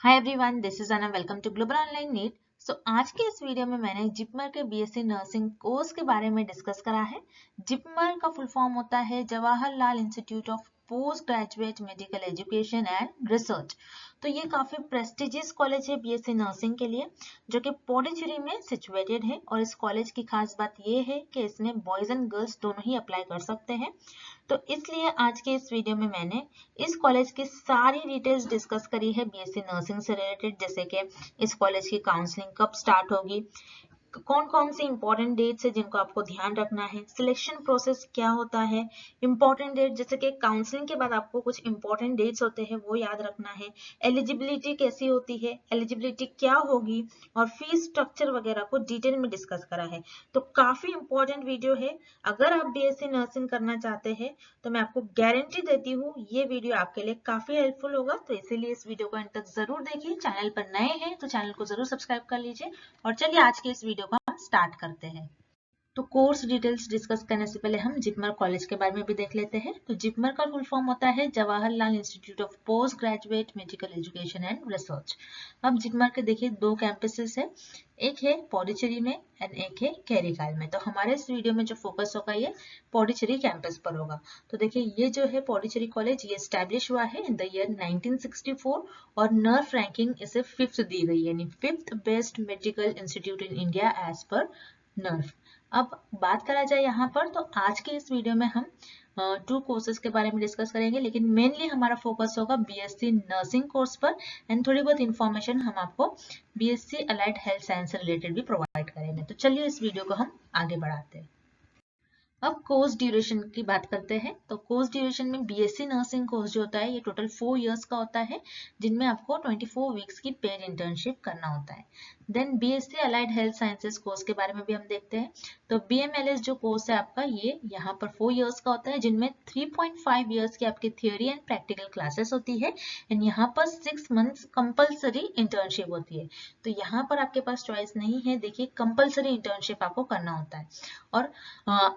Hi everyone, this is Anna. Welcome to global online NEET. आज के इस video में मैंने जिपमर के बीएससी नर्सिंग कोर्स के बारे में डिस्कस करा है। जिपमर का फुल फॉर्म होता है Jawaharlal institute of post graduate medical education and research. तो ये काफी प्रेस्टिजियस कॉलेज है बीएससी नर्सिंग के लिए, जो कि पौंडीचेरी में सिचुएटेड है। और इस कॉलेज की खास बात ये है कि इसमें बॉयज एंड गर्ल्स दोनों ही अप्लाई कर सकते हैं। तो इसलिए आज के इस वीडियो में मैंने इस कॉलेज की सारी डिटेल्स डिस्कस करी है बीएससी नर्सिंग से रिलेटेड, जैसे कि इस कॉलेज की काउंसलिंग कब स्टार्ट होगी, कौन कौन सी इंपॉर्टेंट डेट्स है जिनको आपको ध्यान रखना है, सिलेक्शन प्रोसेस क्या होता है, इंपॉर्टेंट डेट जैसे कि काउंसलिंग के बाद आपको कुछ इंपॉर्टेंट डेट्स होते हैं वो याद रखना है, एलिजिबिलिटी कैसी होती है, एलिजिबिलिटी क्या होगी, और फीस स्ट्रक्चर वगैरह को डिटेल में डिस्कस करा है। तो काफी इंपॉर्टेंट वीडियो है। अगर आप बीएससी नर्सिंग करना चाहते हैं तो मैं आपको गारंटी देती हूँ ये वीडियो आपके लिए काफी हेल्पफुल होगा। तो इसीलिए इस वीडियो को अंत तक जरूर देखिए। चैनल पर नए हैं तो चैनल को जरूर सब्सक्राइब कर लीजिए। और चलिए आज के इस वीडियो को हम स्टार्ट करते हैं। तो कोर्स डिटेल्स डिस्कस करने से पहले हम जिपमर कॉलेज के बारे में भी देख लेते हैं। तो जिपमर का फुल फॉर्म होता है Jawaharlal institute of post graduate medical education and research. अब जिपमर के देखिए दो कैंपसेस है, एक है पौंडीचेरी में एंड एक है कैरीकाल में। तो हमारे इस वीडियो में जो फोकस होगा ये पौंडीचेरी कैंपस पर होगा। तो देखिए ये जो है पौंडीचेरी कॉलेज, ये एस्टैब्लिश हुआ है इन द ईयर 1964 और नर्फ रैंकिंग इसे 5th दी गई है, यानी 5th best medical institute in India as per NIRF. अब बात करा जाए यहाँ पर, तो आज के इस वीडियो में हम टू कोर्सेज के बारे में डिस्कस करेंगे, लेकिन मेनली हमारा फोकस होगा बीएससी नर्सिंग कोर्स पर। एंड थोड़ी बहुत इंफॉर्मेशन हम आपको बीएससी अलाइड हेल्थ साइंस से रिलेटेड भी प्रोवाइड करेंगे। तो चलिए इस वीडियो को हम आगे बढ़ाते हैं। अब कोर्स ड्यूरेशन की बात करते हैं। तो कोर्स ड्यूरेशन में बीएससी नर्सिंग कोर्स जो होता है ये टोटल 4 इयर्स का होता है, जिनमें आपको 24 वीक्स की पेड इंटर्नशिप करना होता है। Then BSc allied health sciences course के बारे में भी हम देखते हैं। तो बीएमएलएस जो कोर्स है आपका, ये यहाँ पर 4 इयर्स का होता है, जिनमें 3.5 इयर्स की आपकी थियोरी एंड प्रैक्टिकल क्लासेस होती है। एंड यहाँ पर 6 मंथ्स कंपल्सरी इंटर्नशिप होती है। तो यहाँ पर आपके पास चॉइस नहीं है, देखिए कंपल्सरी इंटर्नशिप आपको करना होता है। और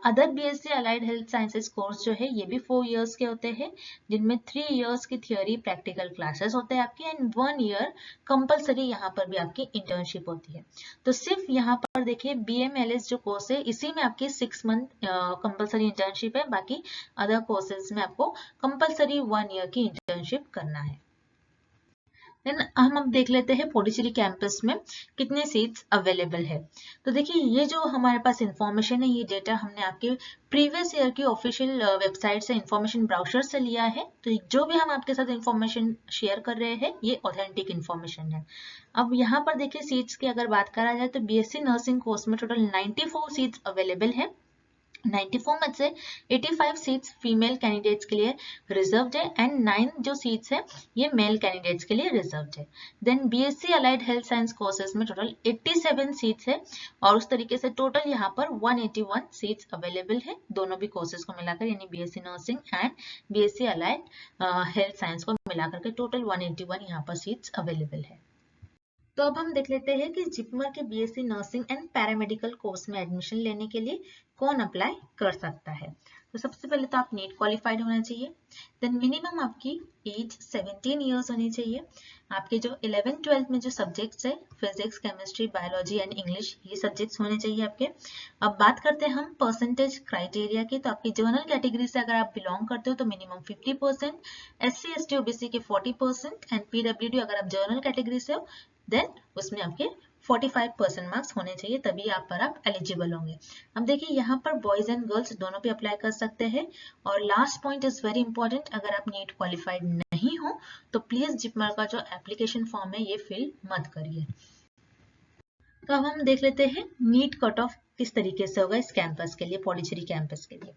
other BSc allied health sciences course जो है ये भी 4 इयर्स के होते हैं, जिनमें 3 इयर्स की थियोरी प्रैक्टिकल क्लासेस होते हैं आपके, एंड 1 ईयर कंपल्सरी यहाँ पर भी आपकी इंटर्नशिप होती है। तो सिर्फ यहाँ पर देखिए बीएमएलएस जो कोर्स है इसी में आपकी 6 मंथ कंपल्सरी इंटर्नशिप है, बाकी अदर कोर्सेज में आपको कंपल्सरी 1 ईयर की इंटर्नशिप करना है। देन हम अब देख लेते हैं पौंडीचेरी कैंपस में कितने सीट्स अवेलेबल है। तो देखिए ये जो हमारे पास इंफॉर्मेशन है, ये डेटा हमने आपके प्रीवियस ईयर की ऑफिशियल वेबसाइट से इंफॉर्मेशन ब्राउजर से लिया है। तो जो भी हम आपके साथ इंफॉर्मेशन शेयर कर रहे हैं ये ऑथेंटिक इंफॉर्मेशन है। अब यहाँ पर देखिए सीट्स की अगर बात करा जाए तो बीएससी नर्सिंग कोर्स में टोटल 94 सीट्स अवेलेबल है। 94 में से 85 सीट्स फीमेल कैंडिडेट्स के लिए रिजर्व्ड है एंड 9 जो सीट्स है ये मेल कैंडिडेट्स के लिए रिजर्व्ड है। Then BSc allied health science courses में टोटल 87 सीट्स है, और उस तरीके से टोटल यहाँ पर 181 सीट्स अवेलेबल है दोनों भी कोर्सेज को मिलाकर, यानी BSc nursing and BSc allied health science को मिलाकर के टोटल 181 यहाँ पर सीट्स अवेलेबल है। तो अब हम देख लेते हैं कि जिपमर के BSc nursing and paramedical course में एडमिशन लेने के लिए कौन अप्लाई कर सकता है। तो सबसे पहले तो आप नीट क्वालिफाइड होना चाहिए। देन मिनिमम आपकी एज 17 इयर्स होनी चाहिए। आपके जो 11th-12th में जो सब्जेक्ट्स है, physics, chemistry, biology and English, ये सब्जेक्ट्स होने चाहिए आपके। अब बात करते हैं हम परसेंटेज क्राइटेरिया की। तो आपकी जर्नल कैटेगरी से अगर आप बिलोंग करते हो तो मिनिमम 50%, SC ST OBC के 40% एंड PWD अगर आप जर्नल कैटेगरी से हो देन उसमें आपके 45% मार्क्स होने चाहिए, तभी आप एलिजिबल होंगे। अब देखिए यहाँ पर बॉयज एंड गर्ल्स दोनों भी अप्लाई कर सकते हैं। और last point is very important, अगर आप नीट क्वालिफाइड नहीं हो तो प्लीज जिपमर का जो एप्लीकेशन फॉर्म है ये फिल मत करिए। तो अब हम देख लेते हैं नीट कट ऑफ किस तरीके से होगा इस कैंपस के लिए, पौंडीचेरी कैंपस के लिए।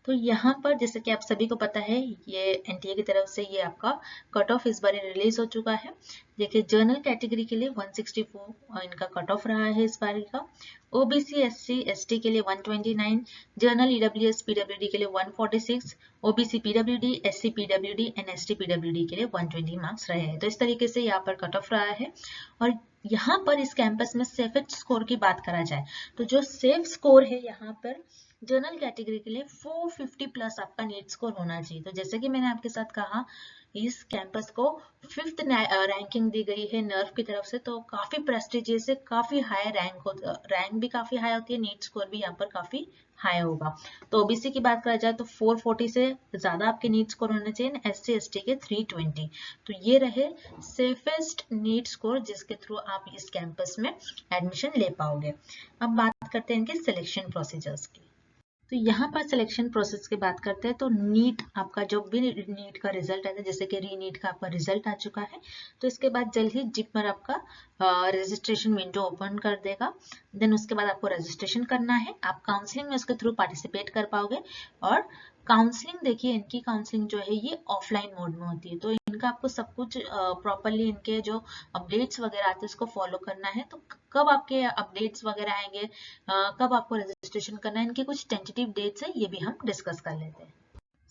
तो यहाँ पर जैसे कि आप सभी को पता है, ये एनटीए की तरफ से ये आपका कट ऑफ इस बार रिलीज हो चुका है। देखिए जनरल कैटेगरी के लिए 164 इनका कट ऑफ रहा है इस बार का, ओबीसी एससी एसटी के लिए 129, जनरल ईडब्ल्यूएस पीडब्ल्यूडी के लिए 146, OBC PWD SC PWD and ST PWD के लिए 120 मार्क्स रहे हैं। तो इस तरीके से यहाँ पर कट ऑफ रहा है। और यहाँ पर इस कैंपस में सेफेस्ट स्कोर की बात करा जाए तो जो सेफ स्कोर है यहाँ पर जनरल कैटेगरी के लिए 450 प्लस आपका नीट स्कोर होना चाहिए। तो जैसे कि मैंने आपके साथ कहा, इस कैंपस को 5th रैंकिंग दी गई है नर्व की तरफ से, तो काफी प्रेस्टिजियस है, काफी हाई रैंक भी काफी हाई होती है, नीट स्कोर भी यहाँ पर काफी हाई होगा। तो ओबीसी की बात करा जाए तो 440 से ज्यादा आपके नीट स्कोर होने चाहिए, एससी एसटी के 320। तो ये रहे सेफेस्ट नीट स्कोर जिसके थ्रू आप इस कैंपस में एडमिशन ले पाओगे। अब बात करते हैं इनके सिलेक्शन प्रोसीजर्स की। तो यहाँ पर सिलेक्शन प्रोसेस की बात करते हैं तो नीट आपका जो भी नीट का रिजल्ट आता है, जैसे कि री नीट का आपका रिजल्ट आ चुका है, तो इसके बाद जल्द ही जिपमर आपका रजिस्ट्रेशन विंडो ओपन कर देगा। देन उसके बाद आपको रजिस्ट्रेशन करना है, आप काउंसलिंग में उसके थ्रू पार्टिसिपेट कर पाओगे। और काउंसलिंग देखिए, इनकी काउंसलिंग जो है ये ऑफलाइन मोड में होती है, तो इनका आपको सब कुछ प्रॉपरली इनके जो अपडेट्स वगैरह आते हैं उसको फॉलो करना है। तो कब आपके अपडेट्स वगैरह आएंगे, कब आपको रजिस्ट्रेशन करना है, इनके कुछ टेंटेटिव डेट्स है, ये भी हम डिस्कस कर लेते हैं।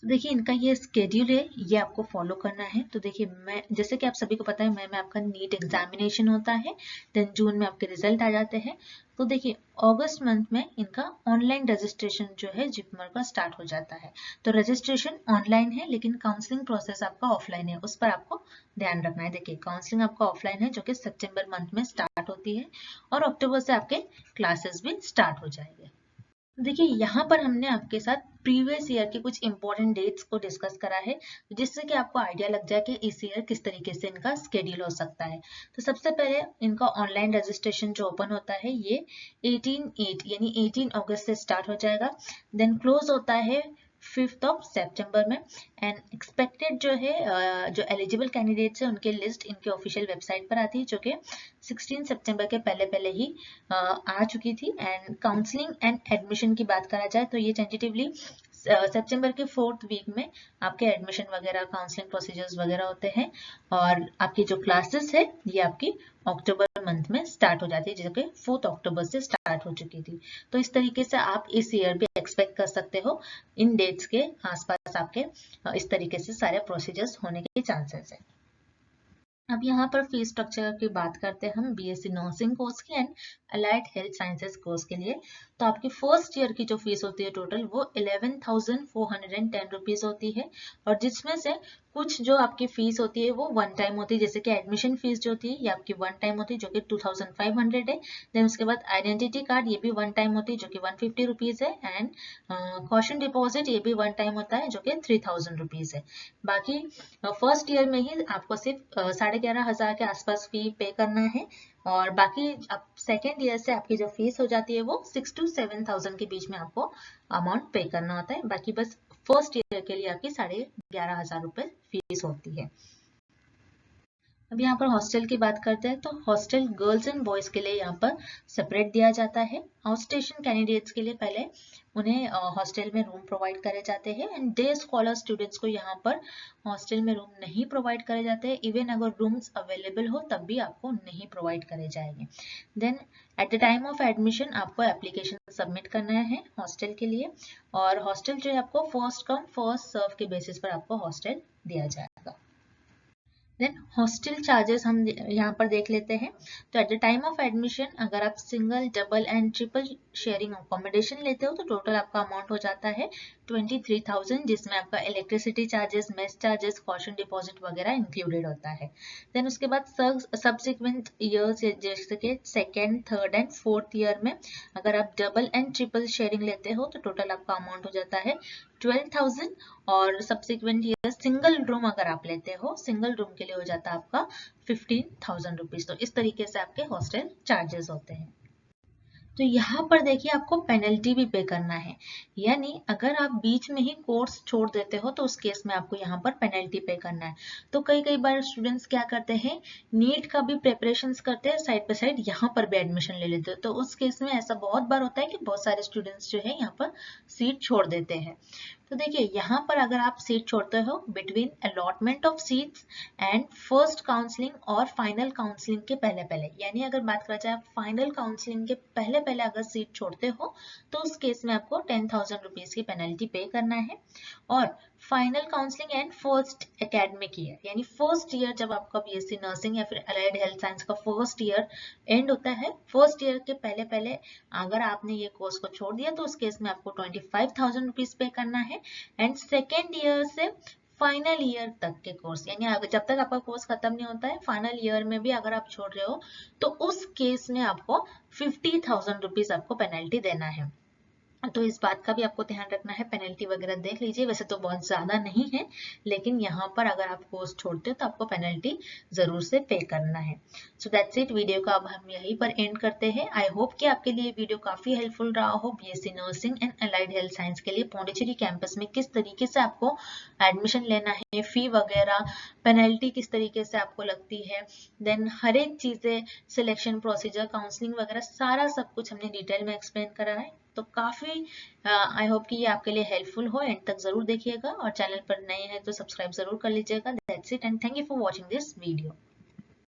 तो देखिए इनका ये स्केड्यूल है, ये आपको फॉलो करना है। तो देखिए मैं, जैसे कि आप सभी को पता है, मैं आपका नीट एग्जामिनेशन होता है, देन जून में आपके रिजल्ट आ जाते हैं। तो देखिए अगस्त मंथ में इनका ऑनलाइन रजिस्ट्रेशन जो है जिपमर का स्टार्ट हो जाता है। तो रजिस्ट्रेशन ऑनलाइन है, लेकिन काउंसलिंग प्रोसेस आपका ऑफलाइन है, उस पर आपको ध्यान रखना है। देखिए काउंसलिंग आपका ऑफलाइन है जो कि सितंबर मंथ में स्टार्ट होती है, और अक्टूबर से आपके क्लासेस भी स्टार्ट हो जाएंगे। देखिए यहाँ पर हमने आपके साथ प्रीवियस ईयर के कुछ इंपॉर्टेंट डेट्स को डिस्कस करा है, जिससे कि आपको आइडिया लग जाए कि इस ईयर किस तरीके से इनका स्केड्यूल हो सकता है। तो सबसे पहले इनका ऑनलाइन रजिस्ट्रेशन जो ओपन होता है ये 18/8 यानी 18 अगस्त से स्टार्ट हो जाएगा, देन क्लोज होता है 5th ऑफ सितंबर में। एंड एक्सपेक्टेड जो है जो एलिजिबल कैंडिडेट्स है उनके लिस्ट इनके ऑफिशियल वेबसाइट पर आती है, जो कि 16 सितंबर के पहले पहले ही आ चुकी थी। एंड काउंसलिंग एंड एडमिशन की बात करा जाए तो ये टेंटेटिवली सितंबर के 4th वीक में आपके एडमिशन वगैरह, काउंसलिंग प्रोसीजर्स वगैरह होते हैं, और आपकी जो क्लासेस है ये आपकी अक्टूबर मंथ में स्टार्ट हो जाती है, जो कि 4th अक्टूबर से स्टार्ट हो चुकी थी। तो इस तरीके से आप इस ईयर भी एक्सपेक्ट कर सकते हो, इन डेट्स के आसपास आपके इस तरीके से सारे प्रोसीजर्स होने के चांसेस है। अब यहाँ पर फीस स्ट्रक्चर की बात करते हैं हम बीएससी नर्सिंग कोर्स की and allied health sciences course के लिए। तो आपकी फर्स्ट ईयर की जो फीस होती है टोटल वो 11,410 रुपीज होती है, और जिसमें से कुछ जो आपकी फीस होती है वो वन टाइम होती है, जैसे कि एडमिशन फीस जो होती है ये आपकी वन टाइम होती है जो कि 2,500 है। देन उसके बाद आइडेंटिटी कार्ड ये भी वन टाइम होती है जो कि 150 रुपीज है, एंड कॉशन डिपॉजिट ये भी वन टाइम होता है जो कि 3,000 रुपीज है। बाकी फर्स्ट ईयर में ही आपको सिर्फ 11,500 के आसपास फी पे करना है, और बाकी अब सेकेंड ईयर से आपकी जो फीस हो जाती है वो 6 to 7,000 के बीच में आपको अमाउंट पे करना होता है। बाकी बस फर्स्ट ईयर के लिए आपकी 11,500 रुपए फीस होती है। अब यहाँ पर हॉस्टल की बात करते हैं तो हॉस्टल गर्ल्स एंड बॉयज के लिए यहाँ पर सेपरेट दिया जाता है। आउट स्टेशन कैंडिडेट्स के लिए पहले उन्हें हॉस्टल में रूम प्रोवाइड करे जाते हैं, एंड डे स्कॉलर स्टूडेंट्स को यहाँ पर हॉस्टल में रूम नहीं प्रोवाइड करे जाते हैं। इवन अगर रूम्स अवेलेबल हो तब भी आपको नहीं प्रोवाइड करे जाएंगे। Then at the time of admission आपको एप्लीकेशन सबमिट करना है हॉस्टल के लिए, और हॉस्टल जो है आपको फर्स्ट कम फर्स्ट सर्व के बेसिस पर आपको हॉस्टल दिया जाएगा। देन हॉस्टल चार्जेस हम यहाँ पर देख लेते हैं। तो eight the time of admission अगर आप single, double and triple sharing accommodation लेते हो तो टोटल आपका अमाउंट हो जाता है 23,000, जिसमें आपका electricity charges, mess charges, caution deposit वगैरह इंक्लूडेड होता है। देन उसके बाद सब्सिक्वेंट ईयर्स जैसे कि second, third and fourth year में अगर आप डबल एंड ट्रिपल शेयरिंग लेते हो तो टोटल आपका अमाउंट हो जाता है 12,000, और सब्सिक्वेंट ईयर सिंगल रूम अगर आप लेते हो, सिंगल रूम के लिए हो जाता है आपका 15,000 रुपीज। तो इस तरीके से आपके हॉस्टल चार्जेस होते हैं। तो यहाँ पर देखिए आपको पेनल्टी भी पे करना है, यानी अगर आप बीच में ही कोर्स छोड़ देते हो तो उस केस में आपको यहाँ पर पेनल्टी पे करना है। तो कई बार स्टूडेंट्स क्या करते हैं, नीट का भी प्रिपरेशंस करते हैं, साइड बाय साइड यहाँ पर भी एडमिशन ले लेते हो, तो उस केस में ऐसा बहुत बार होता है कि बहुत सारे स्टूडेंट्स जो है यहाँ पर सीट छोड़ देते हैं। तो देखिए यहाँ पर अगर आप सीट छोड़ते हो between allotment of seats and first counselling और फाइनल काउंसलिंग के पहले पहले, यानी अगर बात करा जाए फाइनल काउंसलिंग के पहले पहले अगर सीट छोड़ते हो तो उस केस में आपको 10,000 रुपीज की पेनल्टी पे करना है। और final counselling and first academic year, यानी फर्स्ट ईयर जब आपका बीएससी नर्सिंग या फिर अलाइड हेल्थ साइंस का फर्स्ट ईयर एंड होता है, फर्स्ट ईयर के पहले पहले अगर आपने ये कोर्स को छोड़ दिया तो उस केस में आपको 25,000 रुपीज पे करना है। एंड सेकेंड ईयर से फाइनल ईयर तक के कोर्स, यानी जब तक आपका कोर्स खत्म नहीं होता है, फाइनल ईयर में भी अगर आप छोड़ रहे हो तो उस केस में आपको 50,000 रुपीज आपको पेनल्टी देना है। तो इस बात का भी आपको ध्यान रखना है, पेनल्टी वगैरह देख लीजिए, वैसे तो बहुत ज्यादा नहीं है, लेकिन यहाँ पर अगर आप कोर्स छोड़ते हो तो आपको पेनल्टी जरूर से पे करना है। सो दैट्स इट, वीडियो का अब हम यहीं पर एंड करते हैं। आई होप कि आपके लिए वीडियो काफी हेल्पफुल रहा हो। BSc nursing and allied health science के लिए पौंडीचेरी कैंपस में किस तरीके से आपको एडमिशन लेना है, फी वगैरह, पेनल्टी किस तरीके से आपको लगती है, देन हर एक चीजें, सिलेक्शन प्रोसीजर, काउंसलिंग वगैरह, सारा सब कुछ हमने डिटेल में एक्सप्लेन करा है। तो काफी आई होप कि ये आपके लिए हेल्पफुल हो। एंड तक जरूर देखिएगा और चैनल पर नए हैं तो सब्सक्राइब जरूर कर लीजिएगा। That's it and thank you for watching this video.